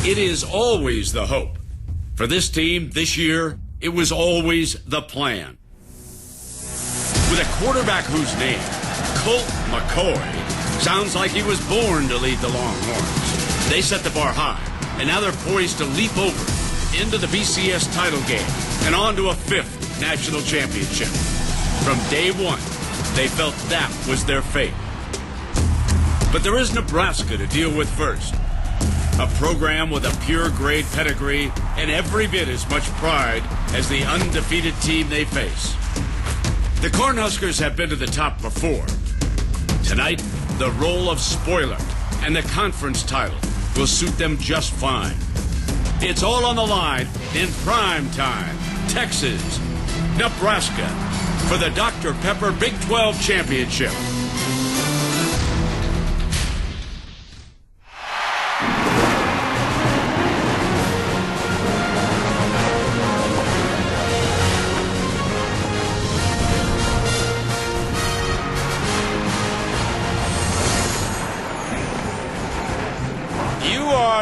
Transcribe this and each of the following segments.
It is always the hope. For this team, this year, it was always the plan. With a quarterback whose name, Colt McCoy, sounds like he was born to lead the Longhorns. They set the bar high, and now they're poised to leap over into the BCS title game and on to a 5th national championship. From day one, they felt that was their fate. But there is Nebraska to deal with first. A program with a pure grade pedigree and every bit as much pride as the undefeated team they face. The Cornhuskers have been to the top before. Tonight, the role of spoiler and the conference title will suit them just fine. It's all on the line in prime time. Texas, Nebraska, for the Dr. Pepper Big 12 Championship.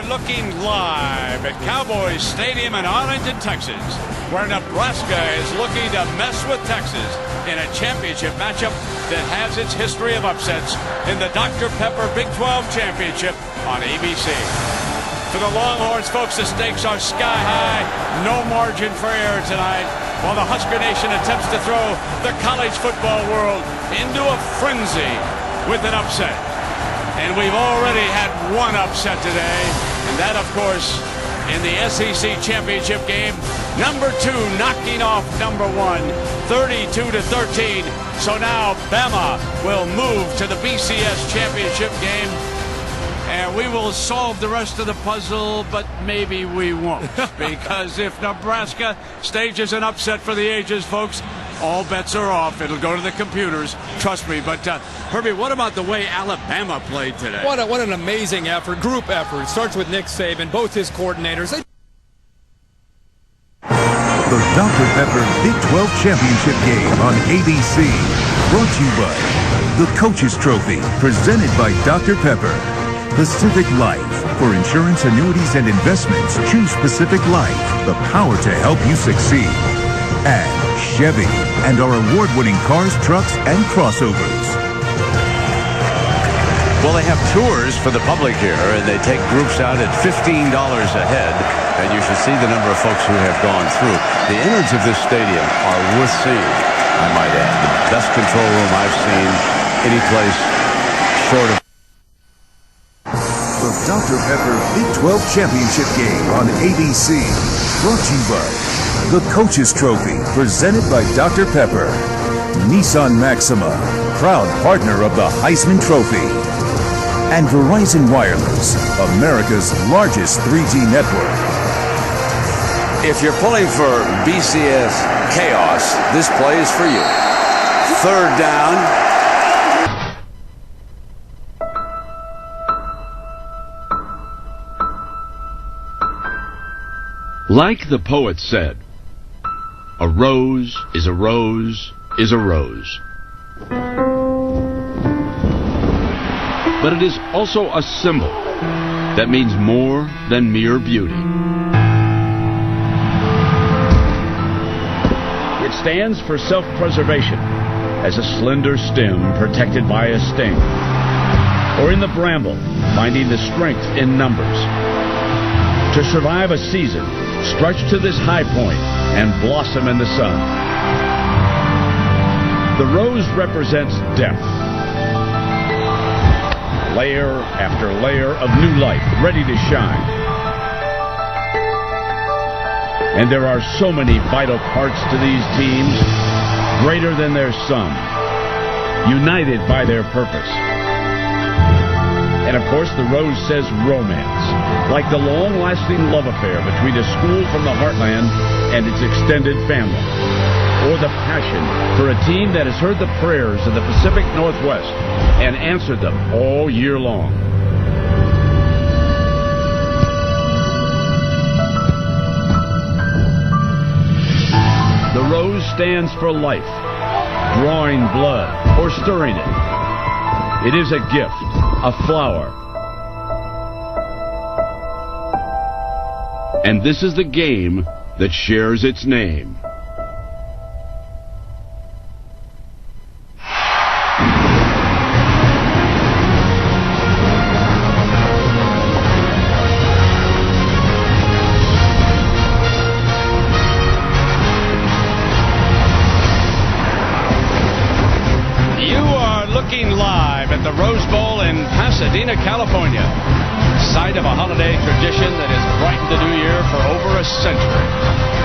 Looking live at Cowboys Stadium in Arlington, Texas, where Nebraska is looking to mess with Texas in a championship matchup that has its history of upsets in the Dr. Pepper Big 12 Championship on ABC. For the Longhorns, folks, the stakes are sky high, no margin for error tonight, while the Husker Nation attempts to throw the college football world into a frenzy with an upset. And we've already had one upset today, and that, of course, in the SEC championship game, number 2 knocking off number 1, 32-13. So now Bama will move to the BCS championship game, and we will solve the rest of the puzzle, but maybe we won't, because if Nebraska stages an upset for the ages, folks, all bets are off. It'll go to the computers, trust me. But Herbie, what about the way Alabama played today? What an amazing effort, group effort. It starts with Nick Saban, both his coordinators. The Dr. Pepper Big 12 Championship game on ABC. Brought to you by the Coaches Trophy, presented by Dr. Pepper. Pacific Life. For insurance, annuities, and investments, choose Pacific Life. The power to help you succeed. And Chevy and our award-winning cars, trucks, and crossovers. Well, they have tours for the public here, and they take groups out at $15 a head, and you should see the number of folks who have gone through. The innards of this stadium are worth seeing, I might add. The best control room I've seen any place short of. The Dr. Pepper Big 12 Championship game on ABC. Brought to you by the Coaches Trophy, presented by Dr. Pepper. Nissan Maxima, proud partner of the Heisman Trophy. And Verizon Wireless, America's largest 3G network. If you're pulling for BCS chaos, this play is for you. 3rd down. Like the poet said, a rose is a rose is a rose. But it is also a symbol that means more than mere beauty. It stands for self-preservation, as a slender stem protected by a sting, or in the bramble, finding the strength in numbers. To survive a season, stretch to this high point and blossom in the sun. The rose represents depth. Layer after layer of new life ready to shine. And there are so many vital parts to these teams, greater than their sum, united by their purpose. And of course, the rose says romance, like the long-lasting love affair between a school from the heartland and its extended family, or the passion for a team that has heard the prayers of the Pacific Northwest and answered them all year long. The rose stands for life, drawing blood or stirring it. It is a gift, a flower. And this is the game that shares its name. Looking live at the Rose Bowl in Pasadena, California, site of a holiday tradition that has brightened the new year for over a century.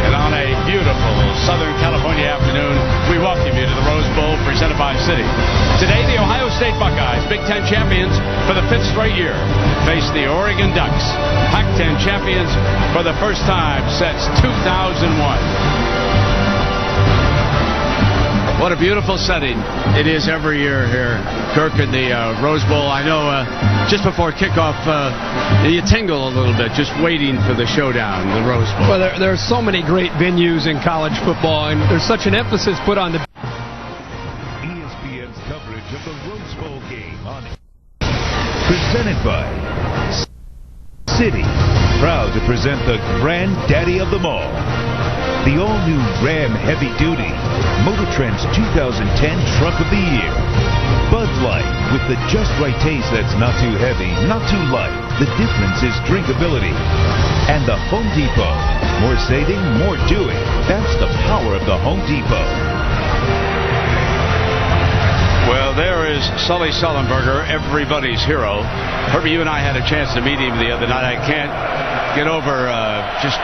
And on a beautiful Southern California afternoon, we welcome you to the Rose Bowl presented by Citi. Today, the Ohio State Buckeyes, Big Ten champions for the 5th straight year, face the Oregon Ducks, Pac-10 champions for the first time since 2001. What a beautiful setting it is every year here, Kirk, in the Rose Bowl. I know just before kickoff, you tingle a little bit just waiting for the showdown, the Rose Bowl. Well, there are so many great venues in college football, and there's such an emphasis put on the... ESPN's coverage of the Rose Bowl game on presented by Citi, proud to present the granddaddy of them all, the all-new Ram Heavy Duty, Motor Trend's 2010 Truck of the Year. Bud Light, with the just right taste that's not too heavy, not too light. The difference is drinkability. And the Home Depot. More saving, more doing. That's the power of the Home Depot. Well, there is Sully Sullenberger, everybody's hero. Herbie, you and I had a chance to meet him the other night. I can't get over just...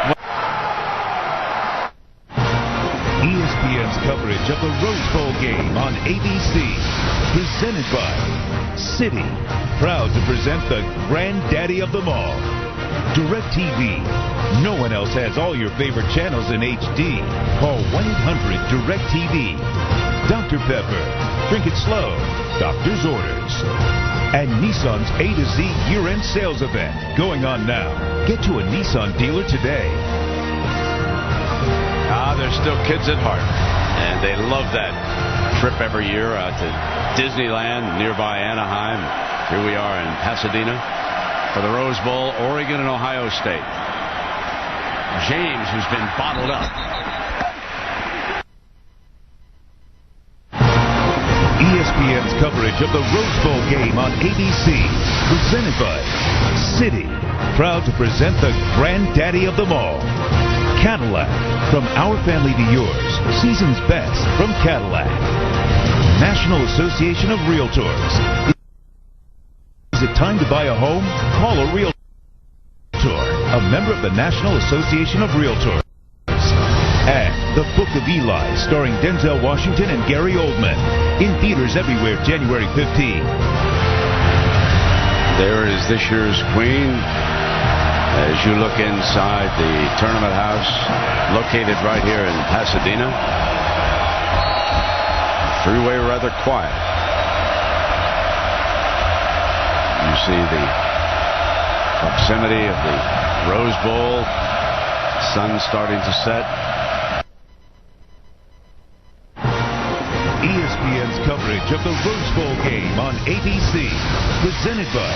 ESPN's coverage of the Rose Bowl game on ABC, presented by Citi, proud to present the granddaddy of them all, DirecTV. No one else has all your favorite channels in HD. Call 1-800-DirecTV. Dr. Pepper, drink it slow, doctor's orders. And Nissan's A to Z year-end sales event going on now. Get to a Nissan dealer today. They're still kids at heart, and they love that trip every year out to Disneyland, nearby Anaheim. Here we are in Pasadena for the Rose Bowl, Oregon and Ohio State. James, who's been bottled up. ESPN's coverage of the Rose Bowl game on ABC, presented by Citi, proud to present the granddaddy of them all, Cadillac. From our family to yours, season's best from Cadillac. National Association of Realtors. Is it time to buy a home? Call a Realtor, a member of the National Association of Realtors. And The Book of Eli, starring Denzel Washington and Gary Oldman. In theaters everywhere, January 15. There is this year's queen. As you look inside the tournament house, located right here in Pasadena, freeway rather quiet. You see the proximity of the Rose Bowl, sun starting to set. ESPN's coverage of the Rose Bowl game on ABC, presented by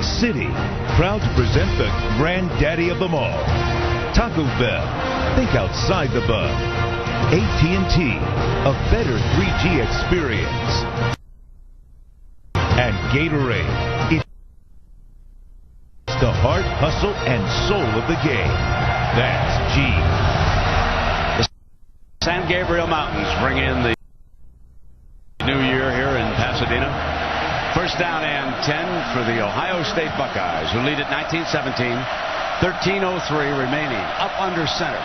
Citi, proud to present the granddaddy of them all, Taco Bell. Think outside the bun. AT&T, a better 3G experience. And Gatorade, it's the heart, hustle, and soul of the game. That's G. The San Gabriel Mountains bring in the new year here in Pasadena. First down and 10 for the Ohio State Buckeyes, who lead at 19-17. 13:03 remaining, up under center.